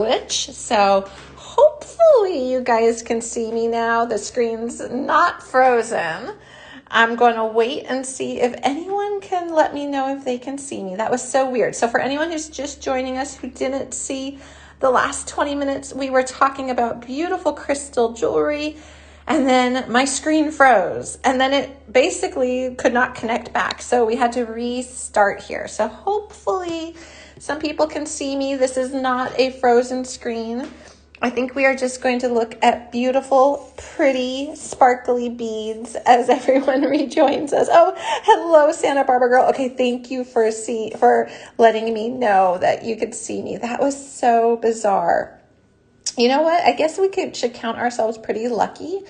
glitch, so hopefully you guys can see me now. The screen's not frozen. I'm going to wait and see if anyone can let me know if they can see me. That was so weird. So for anyone who's just joining us who didn't see the last 20 minutes, we were talking about beautiful crystal jewelry, and then my screen froze, and then it basically could not connect back. So we had to restart here. So hopefully some people can see me. This is not a frozen screen. I think we are just going to look at beautiful, pretty, sparkly beads as everyone rejoins us. Oh, hello, Santa Barbara girl. Okay, thank you for letting me know that you could see me. That was so bizarre. You know what? I guess we should count ourselves pretty lucky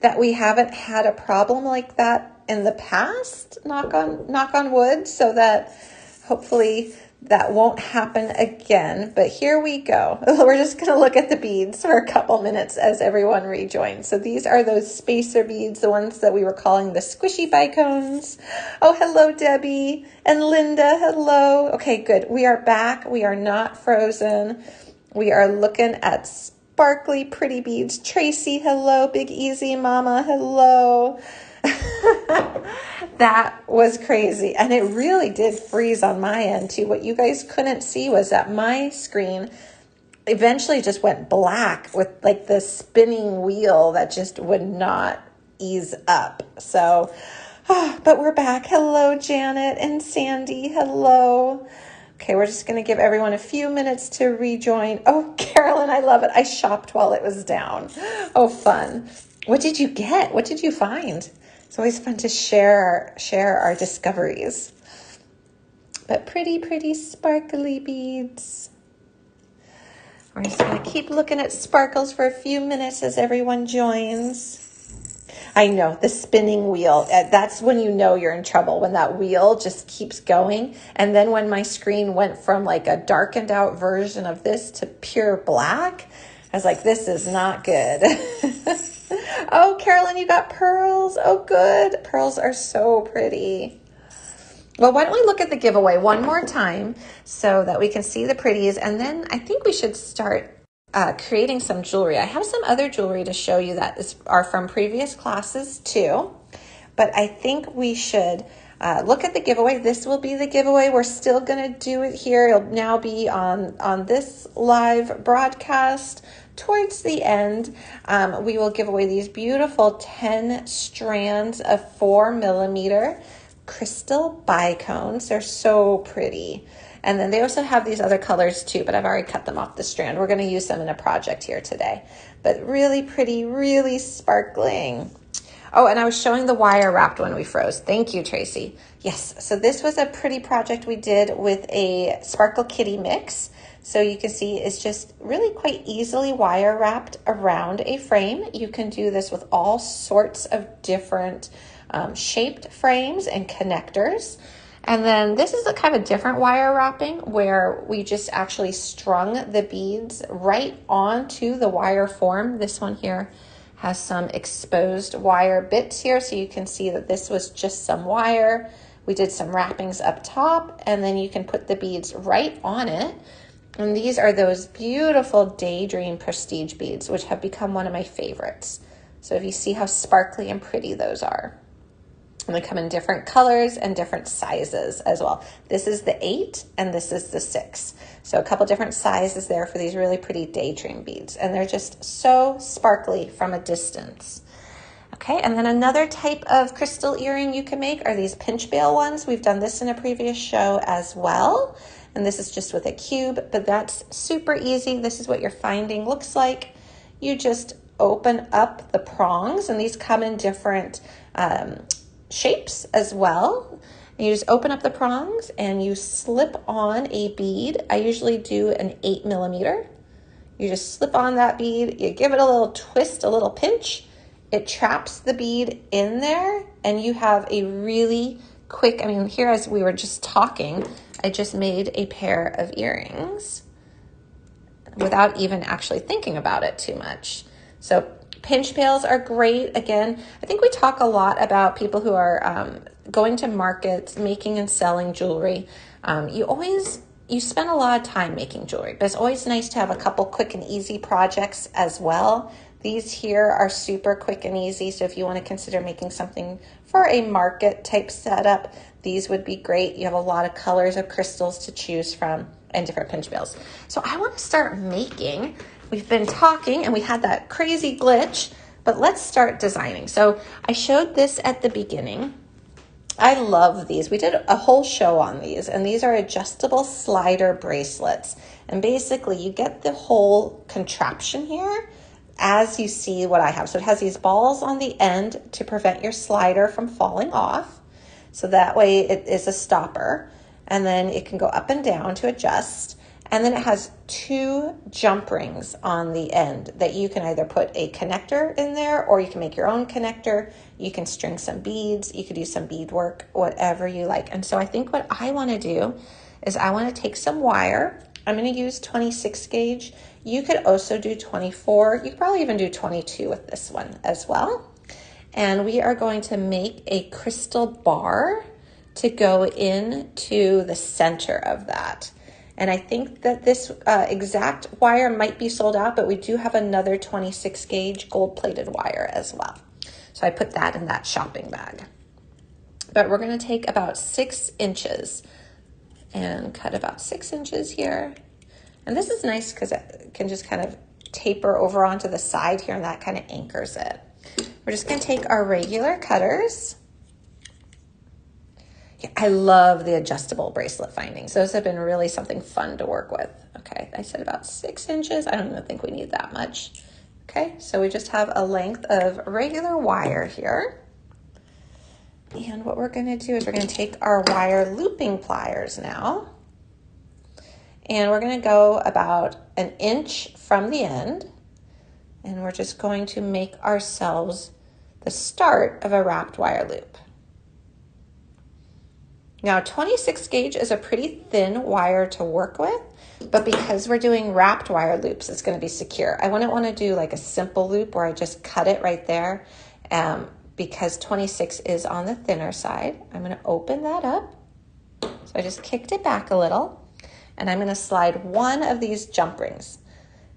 that we haven't had a problem like that in the past. Knock on wood, so that hopefully that won't happen again. But here we go. We're just going to look at the beads for a couple minutes as everyone rejoins. So these are those spacer beads, the ones that we were calling the squishy bicones. Oh, hello, Debbie and Linda. Hello. Okay, good. We are back. We are not frozen. We are looking at sparkly, pretty beads. Tracy, hello. Big Easy Mama, hello. That was crazy. And it really did freeze on my end too. What you guys couldn't see was that my screen eventually just went black with like the spinning wheel that just would not ease up. So, but we're back. Hello, Janet and Sandy. Hello. Okay, we're just going to give everyone a few minutes to rejoin. Oh, Carolyn, I love it. I shopped while it was down. Oh, fun. What did you get? What did you find? It's always fun to share our discoveries. But pretty, pretty sparkly beads. We're just going to keep looking at sparkles for a few minutes as everyone joins. I know, the spinning wheel, that's when you know you're in trouble, when that wheel just keeps going. And then when my screen went from like a darkened out version of this to pure black, I was like, this is not good. Oh, Carolyn, you got pearls. Oh, good. Pearls are so pretty. Well, why don't we look at the giveaway one more time so that we can see the pretties. And then I think we should start creating some jewelry. I have some other jewelry to show you that are from previous classes too. But I think we should look at the giveaway. This will be the giveaway. We're still going to do it here. It'll now be on this live broadcast. Towards the end, we will give away these beautiful 10 strands of 4mm crystal bicones. They're so pretty. And then they also have these other colors too, but I've already cut them off the strand. We're going to use them in a project here today. But really pretty, really sparkling. Oh, and I was showing the wire wrapped when we froze. Thank you, Tracy. Yes, so this was a pretty project we did with a Sparkle Kitty mix. So you can see it's just really quite easily wire wrapped around a frame. You can do this with all sorts of different shaped frames and connectors. And then this is a kind of different wire wrapping where we just actually strung the beads right onto the wire form. This one here has some exposed wire bits here, so you can see that this was just some wire. We did some wrappings up top, and then you can put the beads right on it. And these are those beautiful Daydream Prestige beads, which have become one of my favorites. So if you see how sparkly and pretty those are. And they come in different colors and different sizes as well. This is the 8 and this is the 6. So a couple different sizes there for these really pretty Daydream beads. And they're just so sparkly from a distance. Okay, and then another type of crystal earring you can make are these pinch bail ones. We've done this in a previous show as well. And this is just with a cube, but that's super easy. This is what your finding looks like. You just open up the prongs, and these come in different shapes as well. You just open up the prongs and you slip on a bead. I usually do an 8mm. You just slip on that bead, you give it a little twist, a little pinch. It traps the bead in there, and you have a really quick, I mean, here as we were just talking, I just made a pair of earrings without even actually thinking about it too much. So pinch pails are great. Again, I think we talk a lot about people who are going to markets, making and selling jewelry. You always you spend a lot of time making jewelry, but it's always nice to have a couple quick and easy projects as well. These here are super quick and easy, so if you want to consider making something for a market type setup, these would be great. You have a lot of colors of crystals to choose from and different pinch bills. So I want to start making. We've been talking and we had that crazy glitch, but let's start designing. So I showed this at the beginning. I love these. We did a whole show on these, and these are adjustable slider bracelets. And basically you get the whole contraption here as you see what I have. So it has these balls on the end to prevent your slider from falling off. So that way it is a stopper. And then it can go up and down to adjust. And then it has 2 jump rings on the end that you can either put a connector in there, or you can make your own connector. You can string some beads. You could do some bead work, whatever you like. And so I think what I want to do is I want to take some wire. I'm going to use 26 gauge. You could also do 24. You could probably even do 22 with this one as well. And we are going to make a crystal bar to go into the center of that. And I think that this exact wire might be sold out, but we do have another 26 gauge gold-plated wire as well. So I put that in that shopping bag. But we're going to take about 6 inches and cut about 6 inches here. And this is nice because it can just kind of taper over onto the side here, and that kind of anchors it. We're just going to take our regular cutters. Yeah, I love the adjustable bracelet findings. Those have been really something fun to work with. Okay, I said about 6 inches. I don't even think we need that much. Okay, so we just have a length of regular wire here. And what we're going to do is we're going to take our wire looping pliers now. And we're going to go about 1 inch from the end. And we're just going to make ourselves the start of a wrapped wire loop. Now 26 gauge is a pretty thin wire to work with, but because we're doing wrapped wire loops, it's going to be secure. I wouldn't want to do like a simple loop where I just cut it right there, because 26 is on the thinner side. I'm going to open that up. So I just kicked it back a little, and I'm going to slide 1 of these jump rings.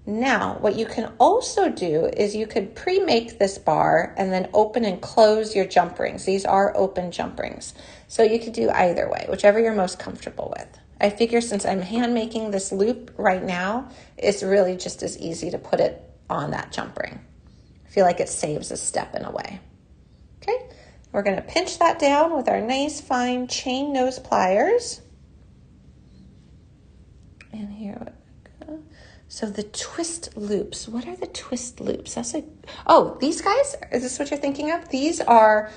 Now, what you can also do is you could pre-make this bar and then open and close your jump rings. These are open jump rings. So you could do either way, whichever you're most comfortable with. I figure since I'm hand making this loop right now, it's really just as easy to put it on that jump ring. I feel like it saves a step in a way. Okay, we're going to pinch that down with our nice fine chain nose pliers. And here we go. So the twist loops, what are the twist loops? That's like, oh, these guys, is this what you're thinking of? These are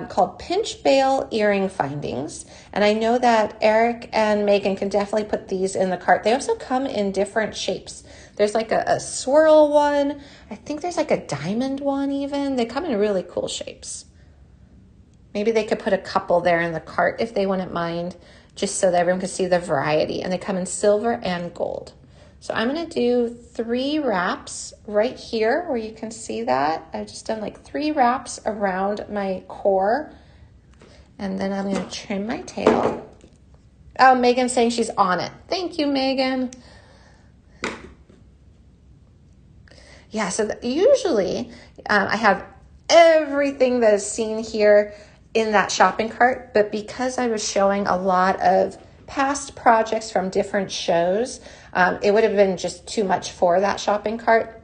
called pinch bail earring findings. And I know that Eric and Megan can definitely put these in the cart. They also come in different shapes. There's like a swirl one. I think there's like a diamond one even. They come in really cool shapes. Maybe they could put a couple there in the cart if they wouldn't mind, just so that everyone can see the variety. And they come in silver and gold. So I'm going to do 3 wraps right here where you can see that. I've just done like 3 wraps around my core. And then I'm going to trim my tail. Oh, Megan's saying she's on it. Thank you, Megan. Yeah, so usually I have everything that is seen here in that shopping cart, but because I was showing a lot of past projects from different shows, it would have been just too much for that shopping cart.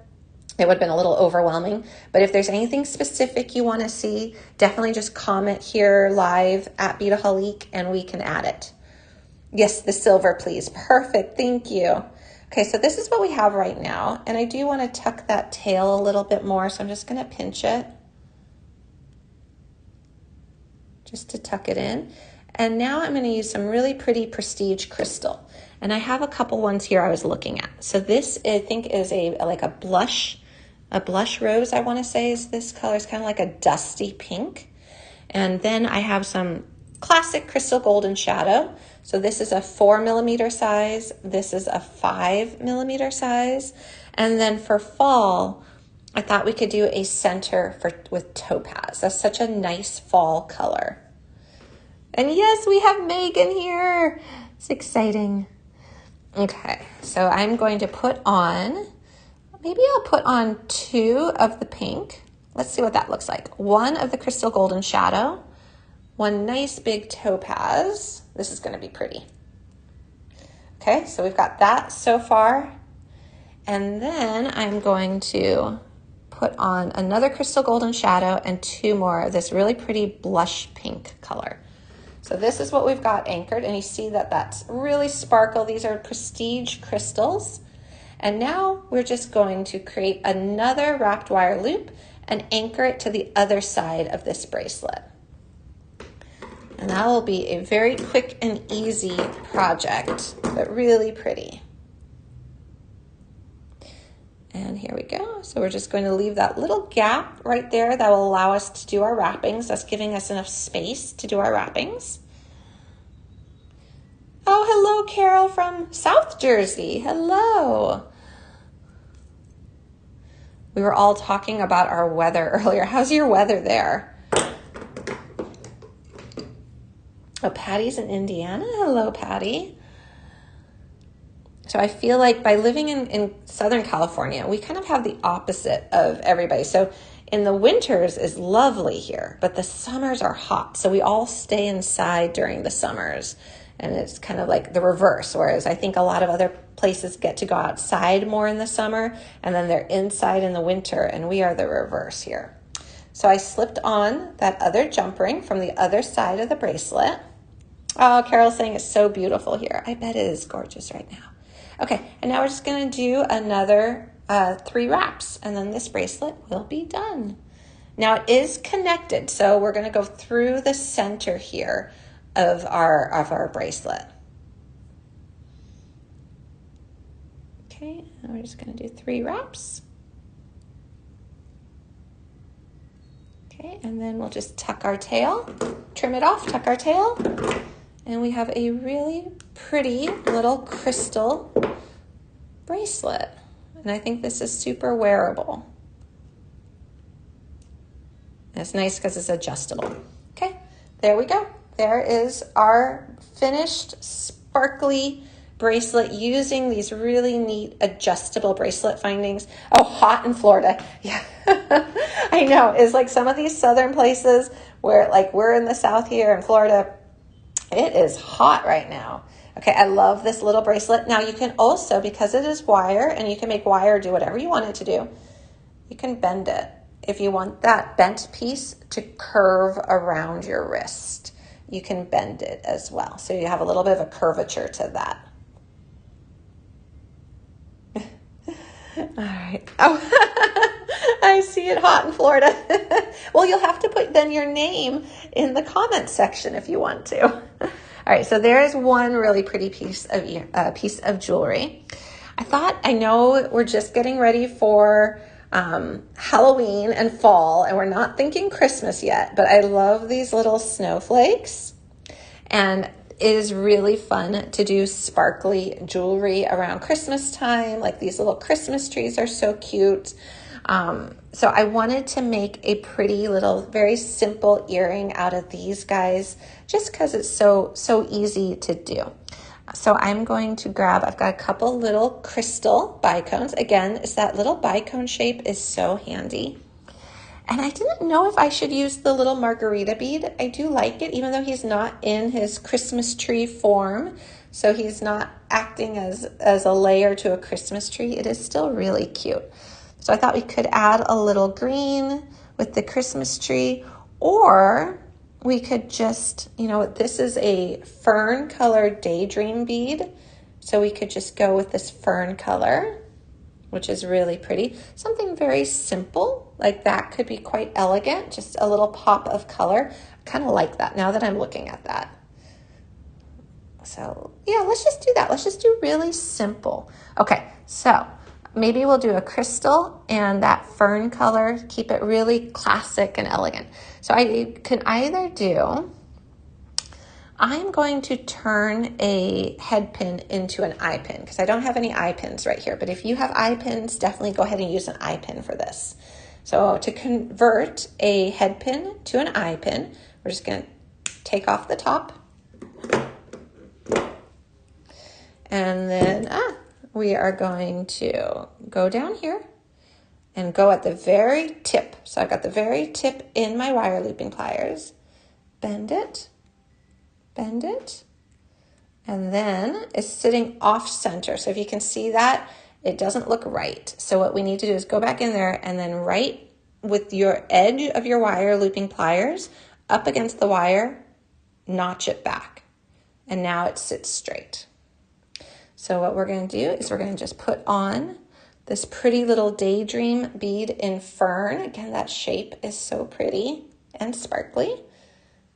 It would have been a little overwhelming. But if there's anything specific you want to see, definitely just comment here live at Beadaholique and we can add it. Yes, the silver, please. Perfect. Thank you. Okay, so this is what we have right now. And I do want to tuck that tail a little bit more, so I'm just going to pinch it just to tuck it in. And now I'm going to use some really pretty prestige crystal. And I have a couple ones here I was looking at. So this, I think, is like a blush rose, I want to say is this color. It's kind of like a dusty pink. And then I have some classic crystal golden shadow. So this is a 4mm size. This is a 5mm size. And then for fall, I thought we could do a center with topaz. That's such a nice fall color. And yes, we have Megan here. It's exciting. Okay, so I'm going to put on, maybe I'll put on 2 of the pink. Let's see what that looks like. 1 of the crystal golden shadow, 1 nice big topaz. This is going to be pretty. Okay, so we've got that so far. And then I'm going to put on another crystal golden shadow and 2 more of this really pretty blush pink color. So this is what we've got anchored, and you see that that's really sparkle. These are prestige crystals. And now we're just going to create another wrapped wire loop and anchor it to the other side of this bracelet. And that will be a very quick and easy project, but really pretty. And here we go. So we're just going to leave that little gap right there that will allow us to do our wrappings. That's giving us enough space to do our wrappings. Oh, hello, Carol from South Jersey. Hello. We were all talking about our weather earlier. How's your weather there? Oh, Patty's in Indiana. Hello, Patty. So I feel like by living in Southern California, we kind of have the opposite of everybody. So in the winters is lovely here, but the summers are hot. So we all stay inside during the summers. And it's kind of like the reverse. Whereas I think a lot of other places get to go outside more in the summer, and then they're inside in the winter, and we are the reverse here. So I slipped on that other jump ring from the other side of the bracelet. Oh, Carol's saying it's so beautiful here. I bet it is gorgeous right now. Okay, and now we're just going to do another 3 wraps, and then this bracelet will be done. Now it is connected, so we're going to go through the center here of our bracelet. Okay, and we're just going to do 3 wraps. Okay, and then we'll just tuck our tail, trim it off, tuck our tail. And we have a really pretty little crystal bracelet. And I think this is super wearable. And it's nice because it's adjustable. Okay, there we go. There is our finished sparkly bracelet using these really neat adjustable bracelet findings. Oh, hot in Florida. Yeah, I know. It's like some of these southern places where like we're in the south here in Florida, it is hot right now. Okay, I love this little bracelet. Now you can also, because it is wire, and you can make wire do whatever you want it to do, you can bend it. If you want that bent piece to curve around your wrist, you can bend it as well. So you have a little bit of a curvature to that. All right. Oh, I see it hot in Florida. Well, you'll have to put then your name in the comments section if you want to. All right, so there is one really pretty piece of jewelry. I know we're just getting ready for Halloween and fall, and we're not thinking Christmas yet, but I love these little snowflakes, and it is really fun to do sparkly jewelry around Christmas time. Like these little Christmas trees are so cute. So I wanted to make a pretty little, very simple earring out of these guys, just because it's so easy to do. So I'm going to grab, I've got a couple little crystal bicones. Again, it's that little bicone shape is so handy. And I didn't know if I should use the little margarita bead. I do like it, even though he's not in his Christmas tree form. So he's not acting as a layer to a Christmas tree. It is still really cute. So I thought we could add a little green with the Christmas tree, or we could just, this is a fern colored daydream bead. So we could just go with this fern color, which is really pretty. Something very simple, like that could be quite elegant, just a little pop of color. I kind of like that now that I'm looking at that. So yeah, let's just do that. Let's just do really simple. Okay, so maybe we'll do a crystal and that fern color, keep it really classic and elegant. So I can either do, I'm going to turn a head pin into an eye pin because I don't have any eye pins right here. But if you have eye pins, definitely go ahead and use an eye pin for this. So to convert a head pin to an eye pin, we're just going to take off the top. And then we are going to go down here and go at the very tip. So I've got the very tip in my wire looping pliers. Bend it, and then it's sitting off center. So if you can see that, it doesn't look right. So what we need to do is go back in there and then right with your edge of your wire looping pliers up against the wire, notch it back. And now it sits straight. So what we're going to do is we're going to just put on this pretty little daydream bead in fern. Again, that shape is so pretty and sparkly.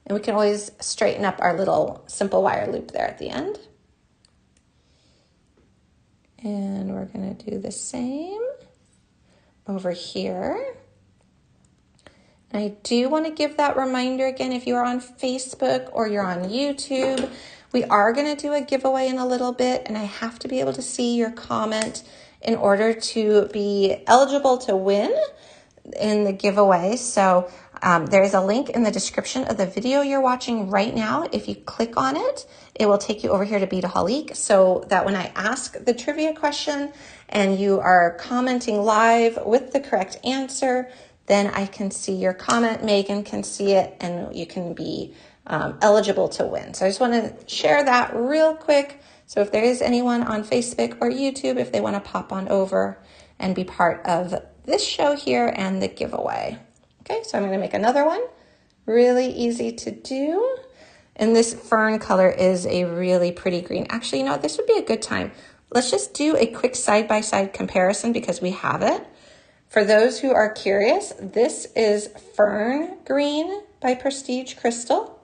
And we can always straighten up our little simple wire loop there at the end. And we're going to do the same over here. And I do want to give that reminder again, if you're on Facebook or you're on YouTube, we are going to do a giveaway in a little bit, and I have to be able to see your comment in order to be eligible to win in the giveaway. So there is a link in the description of the video you're watching right now. If you click on it, it will take you over here to Beadaholique, so that when I ask the trivia question and you are commenting live with the correct answer, then I can see your comment, Megan can see it, and you can be eligible to win. So I just want to share that real quick. So if there is anyone on Facebook or YouTube, if they want to pop on over and be part of this show here and the giveaway. Okay, so I'm going to make another one. Really easy to do. And this fern color is a really pretty green. Actually, you know, this would be a good time. Let's just do a quick side-by-side comparison because we have it. For those who are curious, this is Fern Green by Prestige Crystal,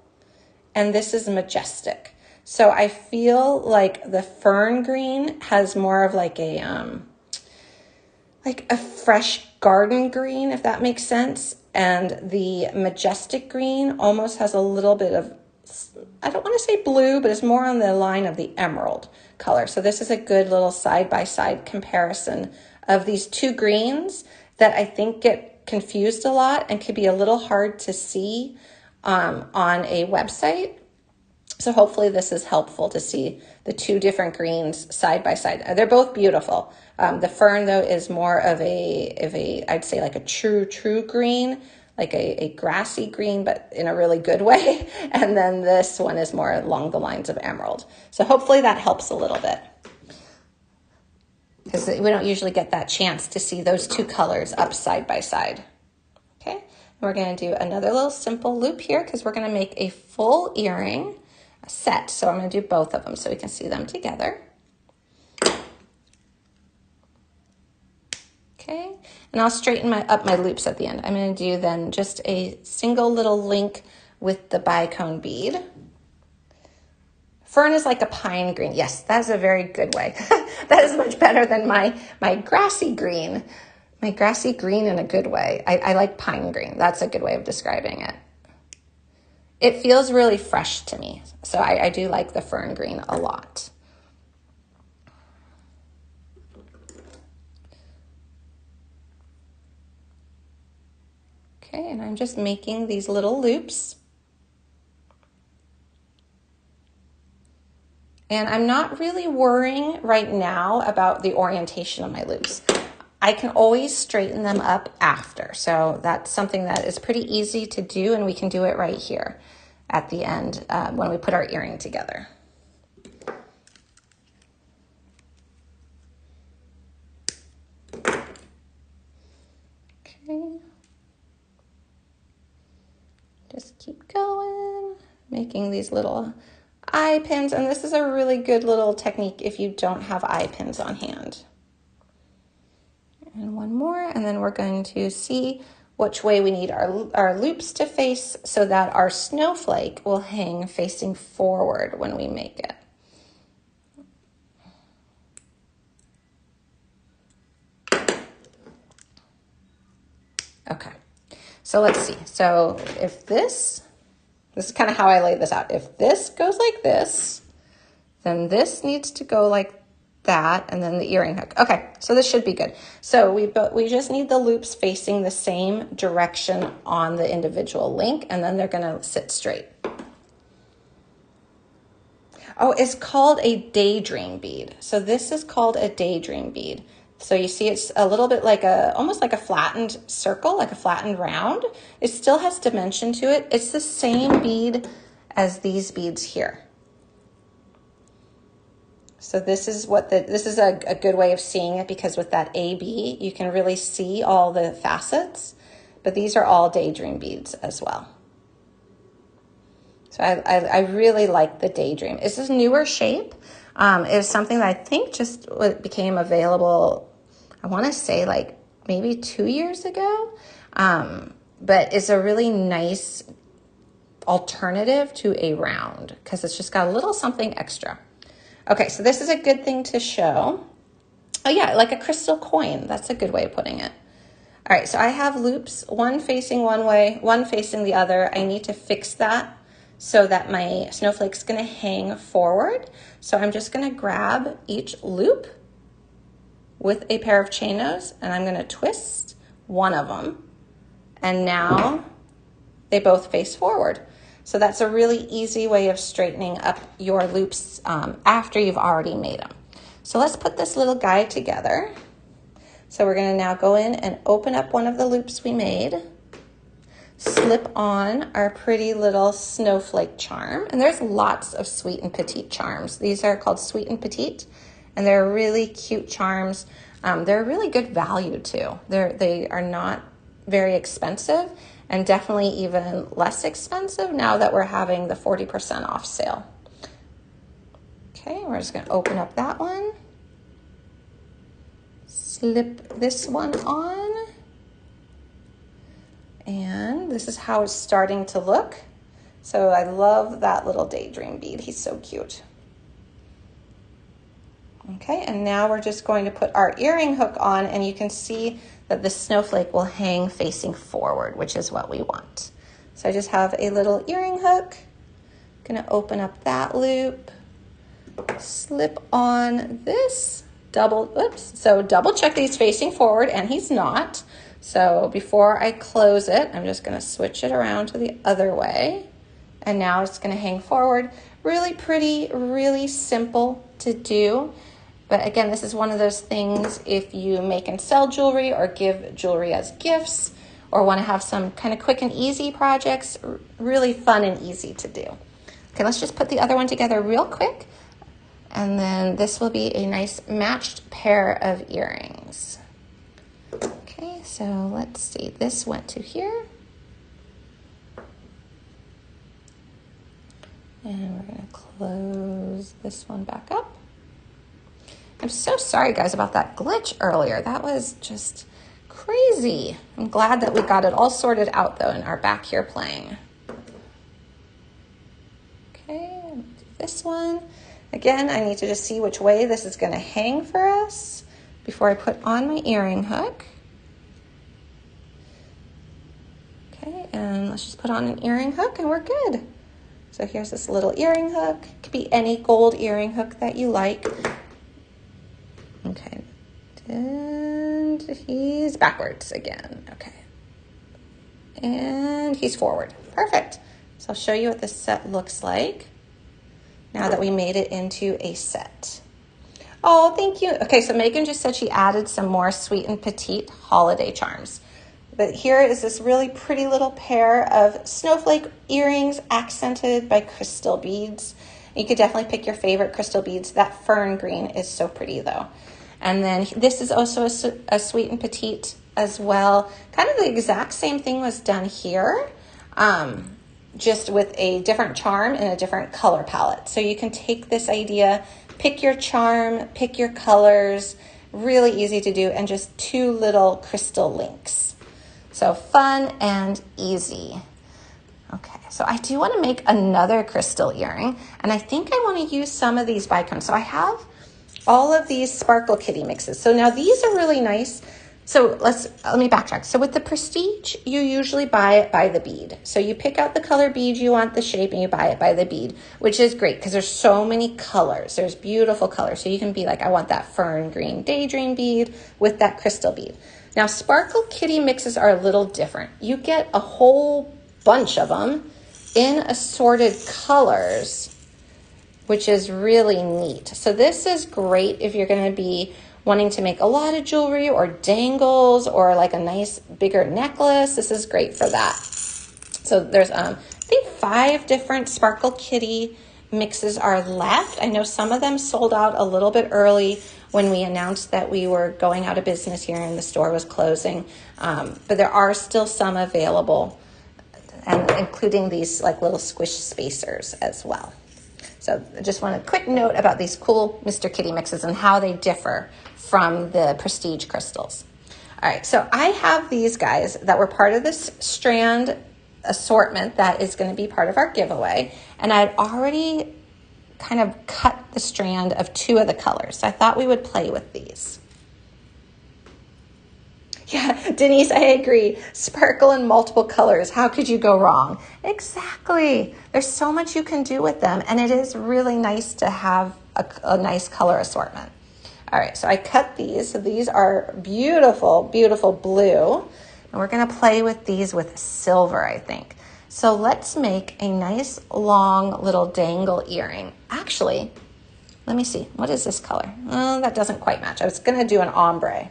and this is Majestic. So I feel like the Fern Green has more of like a fresh garden green, if that makes sense. And the Majestic Green almost has a little bit of, I don't want to say blue, but it's more on the line of the emerald color. So this is a good little side-by-side comparison of these two greens that I think get confused a lot and could be a little hard to see on a website. So hopefully this is helpful to see the two different greens side by side. They're both beautiful. The fern though is more of a I'd say like a true green, like a grassy green, but in a really good way. And then this one is more along the lines of emerald. So hopefully that helps a little bit, because we don't usually get that chance to see those two colors up side by side. Okay, and we're going to do another little simple loop here because we're going to make a full earring set. So I'm going to do both of them so we can see them together. Okay, and I'll straighten up my loops at the end. I'm going to do then just a single little link with the bicone bead. Fern is like a pine green. Yes, that's a very good way. That is much better than my grassy green. My grassy green in a good way. I like pine green. That's a good way of describing it. It feels really fresh to me. So I do like the fern green a lot. Okay, and I'm just making these little loops. And I'm not really worrying right now about the orientation of my loops. I can always straighten them up after. So that's something that is pretty easy to do, and we can do it right here at the end when we put our earring together. Okay. Just keep going, making these little eye pins, and this is a really good little technique if you don't have eye pins on hand. And one more, and then we're going to see which way we need our loops to face so that our snowflake will hang facing forward when we make it. Okay, so let's see. So if this is kind of how I laid this out. If this goes like this, then this needs to go like that, and then the earring hook. Okay, so this should be good. So we just need the loops facing the same direction on the individual link, and then they're going to sit straight. Oh, it's called a daydream bead. So this is called a daydream bead. So you see it's a little bit like almost like a flattened circle, like a flattened round. It still has dimension to it. It's the same bead as these beads here. So this is a good way of seeing it, because with that AB, you can really see all the facets, but these are all daydream beads as well. So I really like the daydream. It's a newer shape. It's something that I think just became available, I want to say like maybe 2 years ago, but it's a really nice alternative to a round because it's just got a little something extra. Okay, so this is a good thing to show. Oh yeah, like a crystal coin. That's a good way of putting it. All right, so I have loops, one facing one way, one facing the other. I need to fix that so that my snowflake's gonna hang forward. So I'm just gonna grab each loop with a pair of chain knots and I'm gonna twist one of them. And now they both face forward. So that's a really easy way of straightening up your loops after you've already made them. So let's put this little guy together. So we're gonna now go in and open up one of the loops we made, slip on our pretty little snowflake charm. And there's lots of sweet and petite charms. These are called sweet and petite, and they're really cute charms. They're really good value too. They are not very expensive, and definitely even less expensive now that we're having the 40% off sale. Okay, we're just gonna open up that one, slip this one on, and this is how it's starting to look. So I love that little daydream bead. He's so cute. Okay, and now we're just going to put our earring hook on, and you can see that the snowflake will hang facing forward, which is what we want. So I just have a little earring hook. Gonna open up that loop, slip on this, double check that he's facing forward, and he's not. So before I close it, I'm just gonna switch it around to the other way. And now it's gonna hang forward. Really pretty, really simple to do. But again, this is one of those things, if you make and sell jewelry or give jewelry as gifts or want to have some kind of quick and easy projects, really fun and easy to do. Okay, let's just put the other one together real quick. And then this will be a nice matched pair of earrings. Okay, so let's see, this went to here. And we're gonna close this one back up. I'm so sorry, guys, about that glitch earlier. That was just crazy. I'm glad that we got it all sorted out, though, and are back here playing. Okay, do this one. Again, I need to just see which way this is going to hang for us before I put on my earring hook. Okay, and let's just put on an earring hook, and we're good. So here's this little earring hook. It could be any gold earring hook that you like. Okay, and he's backwards again. Okay, and he's forward. Perfect. So I'll show you what this set looks like now that we made it into a set. Oh, thank you. Okay, so Megan just said she added some more sweet and petite holiday charms. But here is this really pretty little pair of snowflake earrings accented by crystal beads. You could definitely pick your favorite crystal beads. That fern green is so pretty though. And then this is also a sweet and petite as well. Kind of the exact same thing was done here, just with a different charm and a different color palette. So you can take this idea, pick your charm, pick your colors, really easy to do, and just 2 little crystal links. So fun and easy. Okay, so I do want to make another crystal earring, and I think I want to use some of these bicones. So I have all of these Sparkle Kitty mixes. So now these are really nice. So let me backtrack. So with the Prestige, you usually buy it by the bead. So you pick out the color bead you want, the shape, and you buy it by the bead, which is great because there's so many colors. There's beautiful colors. So you can be like, I want that fern green daydream bead with that crystal bead. Now Sparkle Kitty mixes are a little different. You get a whole bunch of them in assorted colors which is really neat. So this is great if you're going to be wanting to make a lot of jewelry or dangles or like a nice bigger necklace. This is great for that. So there's, I think 5 different Sparkle Kitty mixes are left. I know some of them sold out a little bit early when we announced that we were going out of business here and the store was closing. But there are still some available, and including these like little squish spacers as well. So I just want a quick note about these cool Mr. Kitty mixes and how they differ from the prestige crystals. All right, so I have these guys that were part of this strand assortment that is going to be part of our giveaway, and I'd already kind of cut the strand of 2 of the colors, so I thought we would play with these. Yeah, Denise, I agree. Sparkle in multiple colors. How could you go wrong? Exactly. There's so much you can do with them, and it is really nice to have a nice color assortment. All right, so I cut these. So these are beautiful, beautiful blue. And we're going to play with these with silver, I think. So let's make a nice long little dangle earring. Actually, let me see. What is this color? Oh, that doesn't quite match. I was going to do an ombre.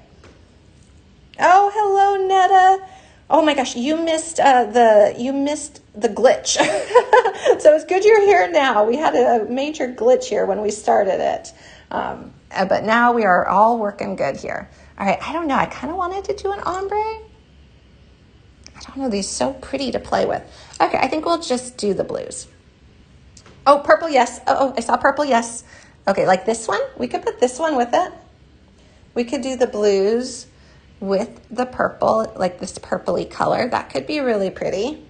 Oh, hello, Netta. Oh my gosh, you missed the glitch. So it's good you're here now. We had a major glitch here when we started it. But now we are all working good here. All right, I don't know. I kind of wanted to do an ombre. I don't know, these are so pretty to play with. Okay, I think we'll just do the blues. Oh, purple, yes. Oh, I saw purple, yes. Okay, like this one. We could put this one with it. We could do the blues with the purple, like this purpley color. That could be really pretty.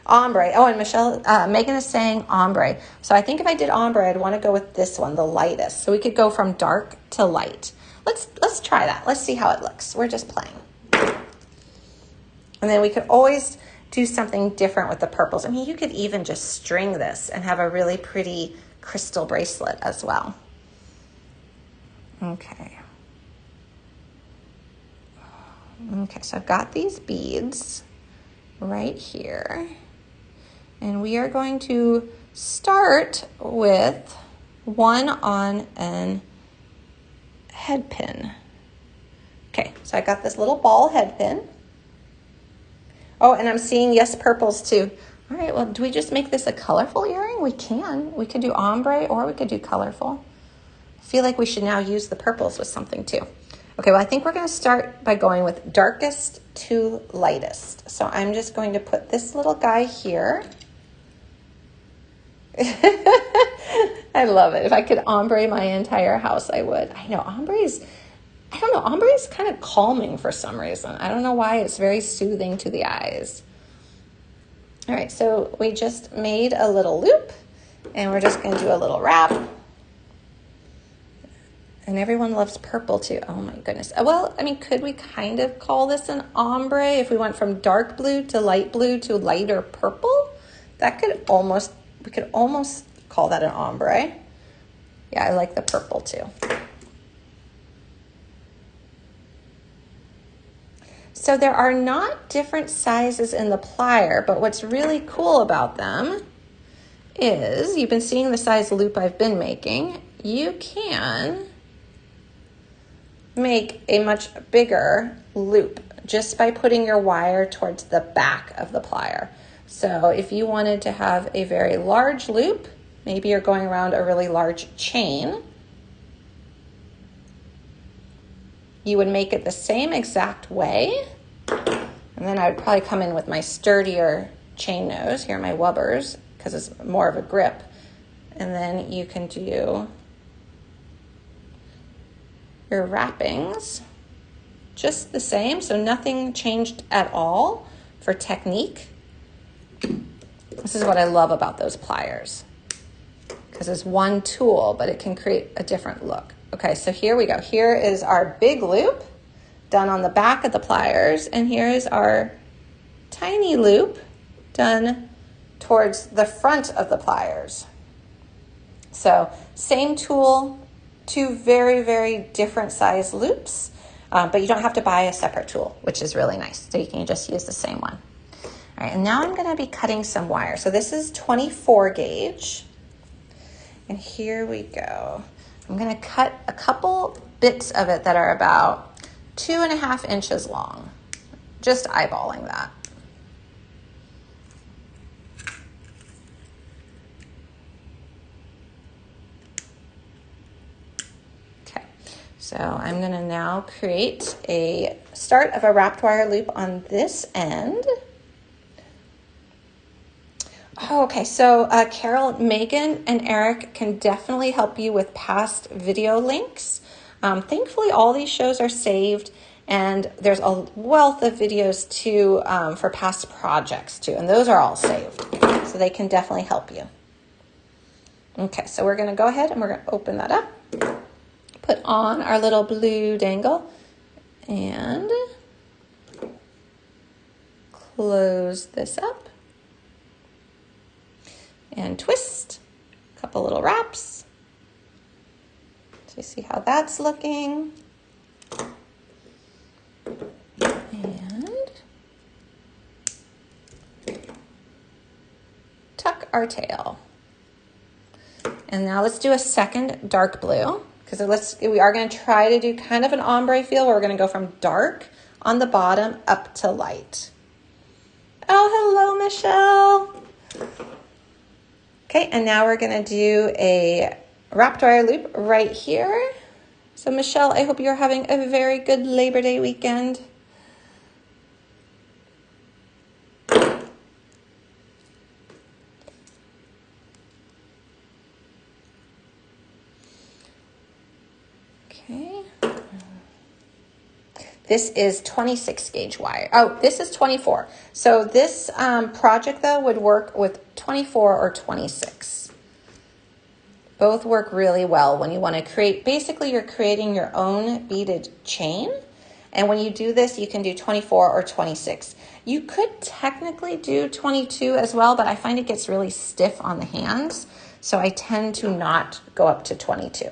Ombre. Oh, and Michelle, Megan is saying ombre. So I think if I did ombre, I'd want to go with this one, the lightest. So we could go from dark to light. Let's try that. Let's see how it looks. We're just playing. And then we could always do something different with the purples. I mean, you could even just string this and have a really pretty crystal bracelet as well. Okay. Okay, so I've got these beads right here. And we are going to start with one on an head pin. Okay, so I got this little ball head pin. Oh, and I'm seeing yes purples too. All right, well, do we just make this a colorful earring? We can. We could do ombre or we could do colorful. I feel like we should now use the purples with something too. Okay, well, I think we're going to start by going with darkest to lightest. So I'm just going to put this little guy here. I love it. If I could ombre my entire house, I would. I know, I don't know, ombre is kind of calming for some reason. I don't know why. It's very soothing to the eyes. All right, so we just made a little loop, and we're just going to do a little wrap. And everyone loves purple too. Oh my goodness. Well, I mean, could we kind of call this an ombre if we went from dark blue to lighter purple? That could almost, we could almost call that an ombre. Yeah, I like the purple too. So there are not different sizes in the plier, but what's really cool about them is, you've been seeing the size loop I've been making. You can make a much bigger loop just by putting your wire towards the back of the plier. So if you wanted to have a very large loop, maybe you're going around a really large chain, you would make it the same exact way. And then I would probably come in with my sturdier chain nose. Here are my wubbers, because it's more of a grip. And then you can do your wrappings just the same. So nothing changed at all for technique. This is what I love about those pliers, because it's one tool, but it can create a different look. Okay, so here we go. Here is our big loop done on the back of the pliers, and here is our tiny loop done towards the front of the pliers. So same tool, 2 very, very different size loops, but you don't have to buy a separate tool, which is really nice. So you can just use the same one. All right, and now I'm gonna be cutting some wire. So this is 24 gauge. And here we go. I'm gonna cut a couple bits of it that are about 2.5 inches long. Just eyeballing that. Okay, so I'm gonna now create a start of a wrapped wire loop on this end. Oh, okay, so Carol, Megan, and Eric can definitely help you with past video links. Thankfully, all these shows are saved, and there's a wealth of videos too for past projects too, and those are all saved, so they can definitely help you. Okay, so we're gonna go ahead and we're gonna open that up, put on our little blue dangle, and close this up. And twist, a couple little wraps. So you see how that's looking. And tuck our tail. And now let's do a second dark blue, because we are going to try to do kind of an ombre feel where we're going to go from dark on the bottom up to light. Oh, hello, Michelle. Okay, and now we're gonna do a wrapped wire loop right here. So Michelle, I hope you're having a very good Labor Day weekend. Okay. This is 26 gauge wire. Oh, this is 24. So this project though would work with 24 or 26. Both work really well when you want to create, basically you're creating your own beaded chain. And when you do this, you can do 24 or 26. You could technically do 22 as well, but I find it gets really stiff on the hands. So I tend to not go up to 22.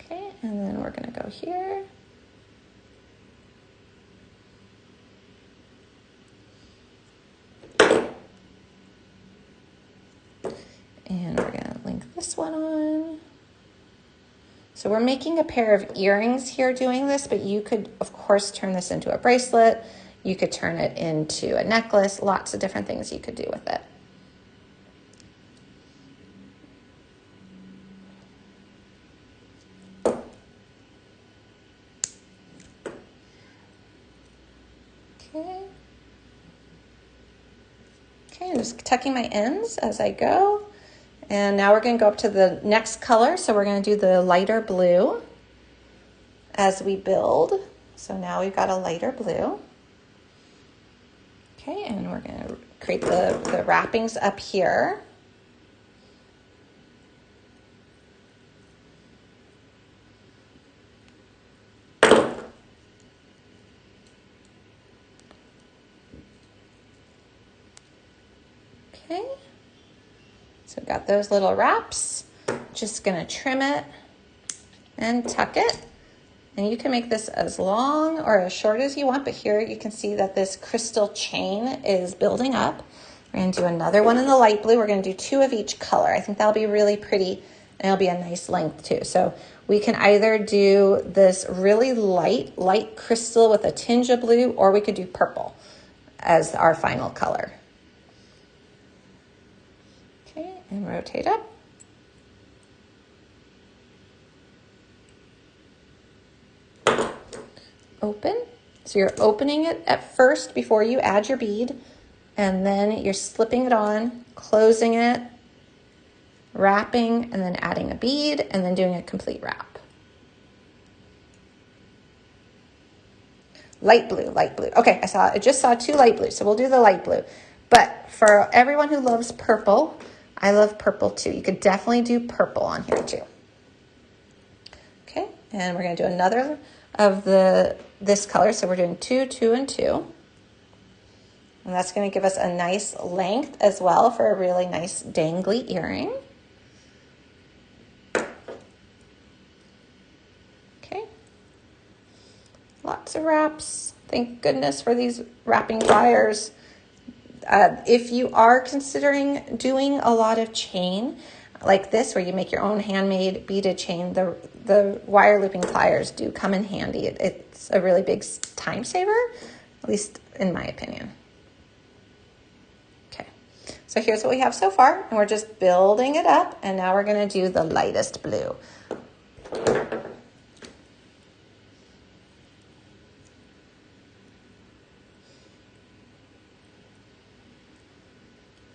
Okay, and then we're gonna go here. And we're gonna link this one on. So we're making a pair of earrings here doing this, but you could, of course, turn this into a bracelet. You could turn it into a necklace, lots of different things you could do with it. Okay. Okay, I'm just tucking my ends as I go. And now we're going to go up to the next color. So we're going to do the lighter blue as we build. So now we've got a lighter blue. Okay, and we're going to create the wrappings up here. Okay. So got those little wraps, just gonna trim it and tuck it. And you can make this as long or as short as you want, but here you can see that this crystal chain is building up. We're gonna do another one in the light blue. We're gonna do 2 of each color. I think that'll be really pretty and it'll be a nice length too. So we can either do this really light crystal with a tinge of blue, or we could do purple as our final color. And rotate up. Open. So you're opening it at first before you add your bead, and then you're slipping it on, closing it, wrapping, and then adding a bead, and then doing a complete wrap. Light blue, light blue. Okay, I just saw 2 light blues, so we'll do the light blue. But for everyone who loves purple, I love purple too. You could definitely do purple on here too. Okay, and we're gonna do another of this color. So we're doing 2, 2, and 2. And that's gonna give us a nice length as well for a really nice dangly earring. Okay, lots of wraps. Thank goodness for these wrapping wires. If you are considering doing a lot of chain, like this, where you make your own handmade beaded chain, the wire looping pliers do come in handy. It's a really big time saver, at least in my opinion. Okay, so here's what we have so far, and we're just building it up, and now we're gonna do the lightest blue.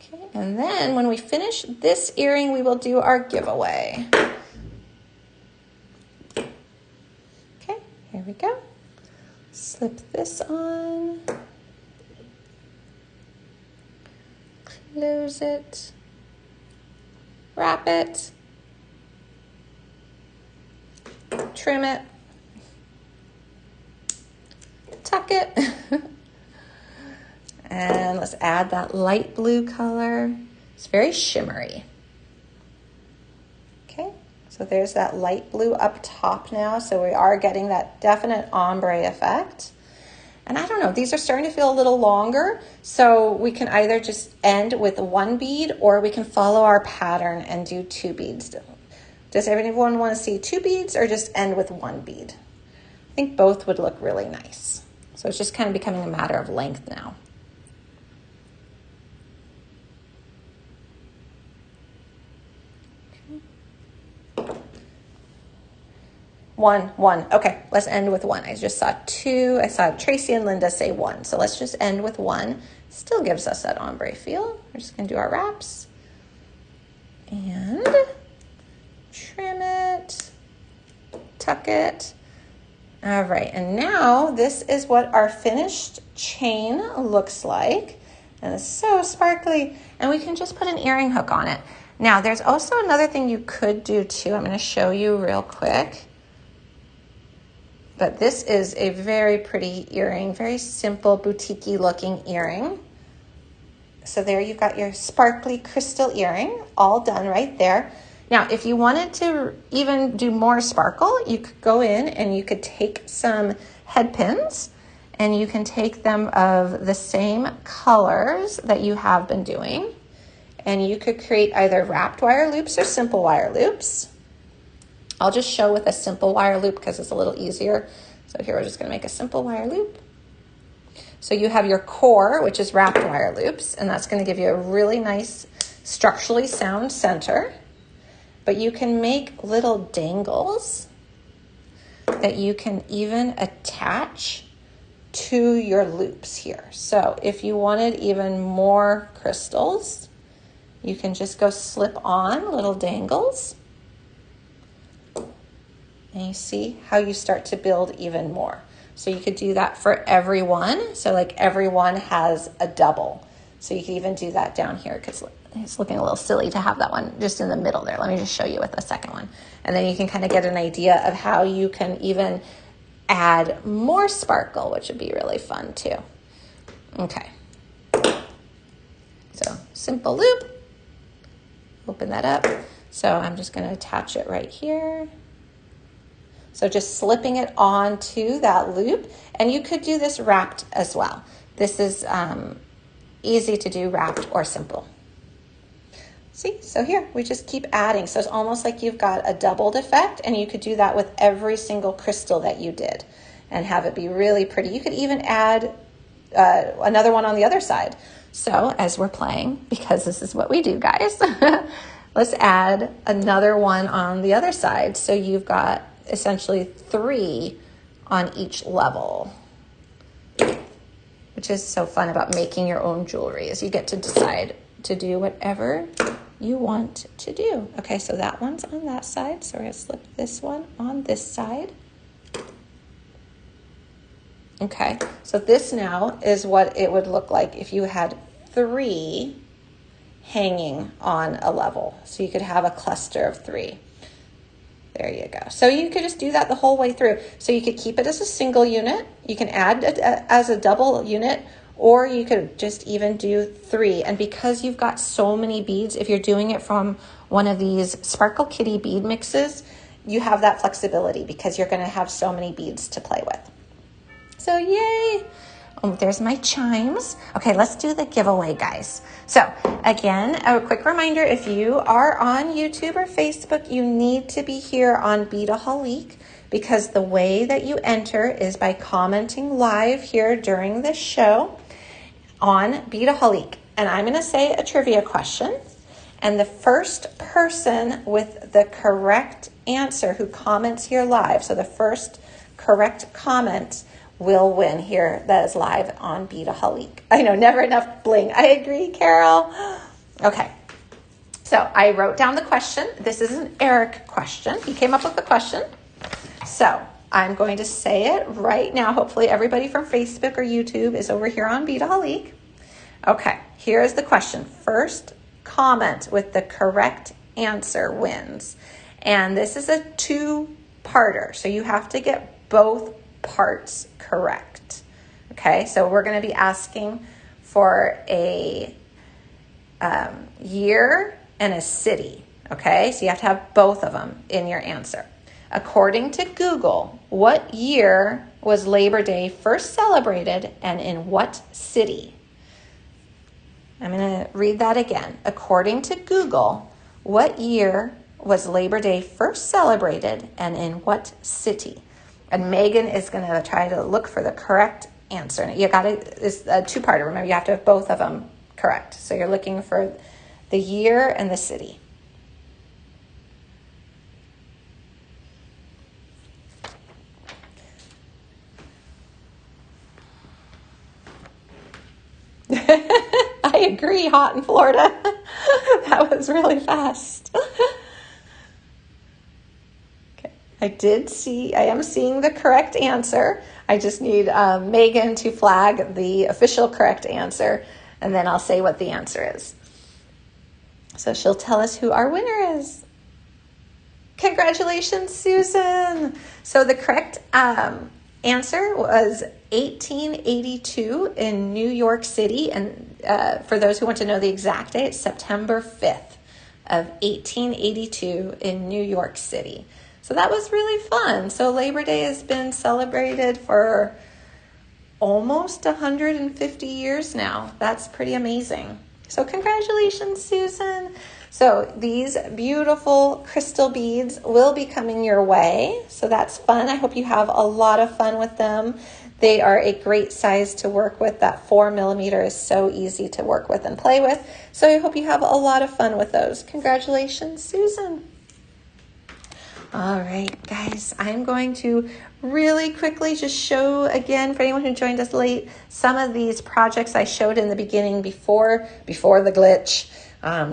Okay, and then when we finish this earring, we will do our giveaway. Okay, here we go. Slip this on. Close it. Wrap it. Trim it. Tuck it. And let's add that light blue color. It's very shimmery. Okay, so there's that light blue up top now. So we are getting that definite ombre effect. And I don't know, these are starting to feel a little longer. So we can either just end with one bead, or we can follow our pattern and do 2 beads. Does everyone want to see 2 beads or just end with 1 bead? I think both would look really nice. So it's just kind of becoming a matter of length now. One. Okay, let's end with 1. I just saw 2. I saw Tracy and Linda say 1. So let's just end with 1. Still gives us that ombre feel. We're just going to do our wraps. And trim it. Tuck it. All right, and now this is what our finished chain looks like. And it's so sparkly. And we can just put an earring hook on it. Now, there's also another thing you could do too. I'm going to show you real quick. But this is a very pretty earring, very simple, boutique-y looking earring. So there you've got your sparkly crystal earring, all done right there. Now, if you wanted to even do more sparkle, you could go in and you could take some head pins, and you can take them of the same colors that you have been doing. And you could create either wrapped wire loops or simple wire loops. I'll just show with a simple wire loop because it's a little easier. So here we're just going to make a simple wire loop. So you have your core, which is wrapped wire loops, and that's going to give you a really nice structurally sound center. But you can make little dangles that you can even attach to your loops here. So if you wanted even more crystals, you can just go slip on little dangles. And you see how you start to build even more. So you could do that for everyone. So like everyone has a double. So you could even do that down here, because it's looking a little silly to have that one just in the middle there. Let me just show you with the second one. And then you can kind of get an idea of how you can even add more sparkle, which would be really fun too. Okay. So simple loop. Open that up. So I'm just going to attach it right here. So just slipping it onto that loop, and you could do this wrapped as well. This is easy to do wrapped or simple. See, so here we just keep adding. So it's almost like you've got a doubled effect, and you could do that with every single crystal that you did and have it be really pretty. You could even add another one on the other side. So as we're playing, because this is what we do, guys, let's add another one on the other side. So you've got essentially 3 on each level, which is so fun about making your own jewelry, is you get to decide to do whatever you want to do. Okay, so that one's on that side. So we're gonna slip this one on this side. Okay, so this now is what it would look like if you had 3 hanging on a level. So you could have a cluster of 3. There you go. So you could just do that the whole way through. So you could keep it as a single unit. You can add it as a double unit, or you could just even do 3. And because you've got so many beads, if you're doing it from one of these Sparkle Kitty bead mixes, you have that flexibility because you're going to have so many beads to play with. So yay. Oh, there's my chimes. Okay, let's do the giveaway, guys. So Again, a quick reminder, if you are on YouTube or Facebook, you need to be here on Beadaholique, because the way that you enter is by commenting live here during the show on Beadaholique. And I'm going to say a trivia question, and the first person with the correct answer who comments here live, so the first correct comment, will win here. That is live on Beadaholique. I know, never enough bling. I agree, Carol. Okay, so I wrote down the question. This is an Eric question. He came up with the question. So I'm going to say it right now. Hopefully everybody from Facebook or YouTube is over here on Beadaholique. Okay, here is the question. First comment with the correct answer wins. And this is a two-parter, so you have to get both parts correct. Okay, so we're going to be asking for a year and a city. Okay, so you have to have both of them in your answer. According to Google, what year was Labor Day first celebrated and in what city? I'm going to read that again. According to Google, what year was Labor Day first celebrated and in what city? And Megan is going to try to look for the correct answer. You got it. It's a two-parter. Remember, you have to have both of them correct. So you're looking for the year and the city. I agree, hot in Florida. That was really fast. Okay, I am seeing the correct answer. I just need Megan to flag the official correct answer, and then I'll say what the answer is. So she'll tell us who our winner is. Congratulations, Susan. So the correct answer was 1882 in New York City. And for those who want to know the exact date, it's September 5th of 1882 in New York City. So that was really fun. So Labor Day has been celebrated for almost 150 years now. That's pretty amazing. So congratulations, Susan. So these beautiful crystal beads will be coming your way. So that's fun. I hope you have a lot of fun with them. They are a great size to work with. That 4 millimeter is so easy to work with and play with. So I hope you have a lot of fun with those. Congratulations, Susan. All right, guys, I'm going to really quickly just show again, for anyone who joined us late, some of these projects I showed in the beginning before the glitch.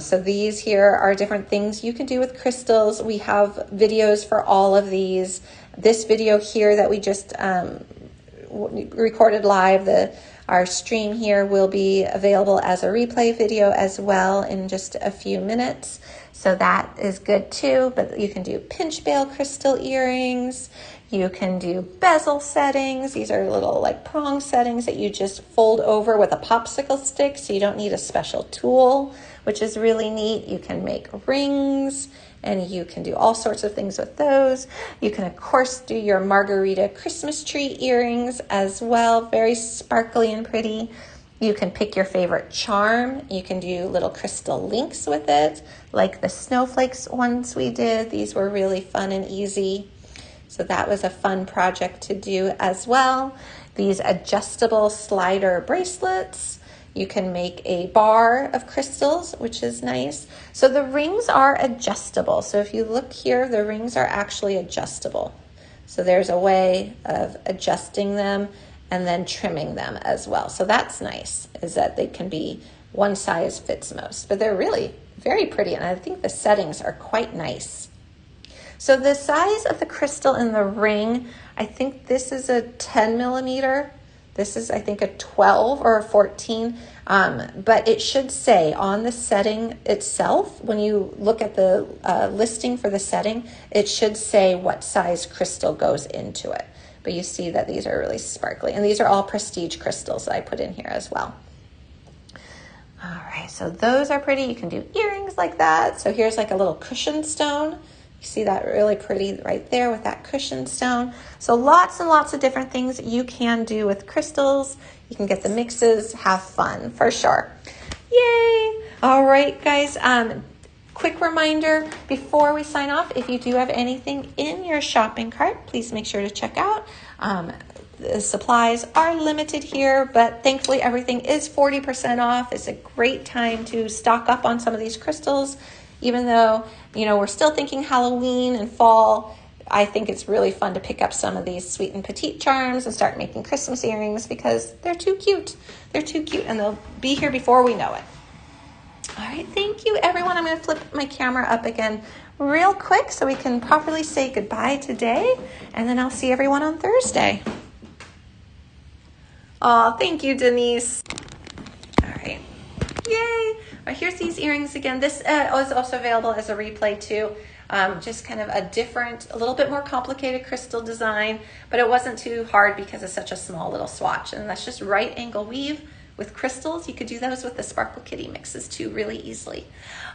So these here are different things you can do with crystals. We have videos for all of these. This video here that we just recorded live, our stream here will be available as a replay video as well in just a few minutes. So that is good too, but you can do pinch bail crystal earrings. You can do bezel settings. These are little like prong settings that you just fold over with a popsicle stick, so you don't need a special tool, which is really neat. You can make rings, and you can do all sorts of things with those. You can, of course, do your margarita Christmas tree earrings as well. Very sparkly and pretty. You can pick your favorite charm. You can do little crystal links with it, like the snowflakes ones we did. These were really fun and easy. So that was a fun project to do as well. These adjustable slider bracelets. You can make a bar of crystals, which is nice. So the rings are adjustable. So if you look here, the rings are actually adjustable. So there's a way of adjusting them and then trimming them as well. So that's nice, is that they can be one size fits most. But they're really very pretty, and I think the settings are quite nice. So the size of the crystal in the ring, I think this is a 10 millimeter. This is, I think, a 12 or a 14, but it should say on the setting itself, when you look at the listing for the setting, it should say what size crystal goes into it. But you see that these are really sparkly, and these are all prestige crystals that I put in here as well. All right, so those are pretty. You can do earrings like that. So here's like a little cushion stone. You see that really pretty right there with that cushion stone. So lots and lots of different things you can do with crystals. You can get the mixes, have fun for sure. Yay! All right, guys. Quick reminder before we sign off, if you do have anything in your shopping cart, please make sure to check out. The supplies are limited here, but thankfully everything is 40% off. It's a great time to stock up on some of these crystals, even though, we're still thinking Halloween and fall. I think it's really fun to pick up some of these sweet and petite charms and start making Christmas earrings because they're too cute. They're too cute, and they'll be here before we know it. All right, thank you, everyone. I'm going to flip my camera up again real quick so we can properly say goodbye today, and then I'll see everyone on Thursday. Oh, thank you, Denise. All right, yay. All right, here's these earrings again. This is also available as a replay too. Just kind of a little bit more complicated crystal design, but it wasn't too hard because it's such a small little swatch. And that's just right angle weave with crystals. You could do those with the Sparkle Kitty mixes too really easily.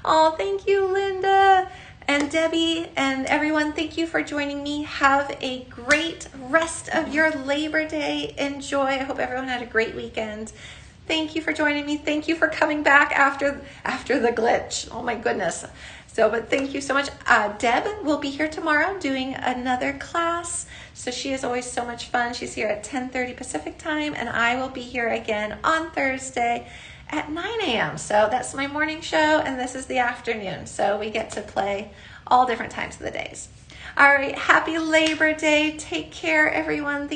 Oh, thank you, Linda and Debbie and everyone. Thank you for joining me. Have a great rest of your Labor Day. Enjoy. I hope everyone had a great weekend. Thank you for joining me. Thank you for coming back after the glitch. Oh my goodness. But thank you so much. Deb will be here tomorrow doing another class. So she is always so much fun. She's here at 10:30 Pacific time, and I will be here again on Thursday at 9 a.m. So that's my morning show, and this is the afternoon. So we get to play all different times of the days. All right, happy Labor Day. Take care, everyone.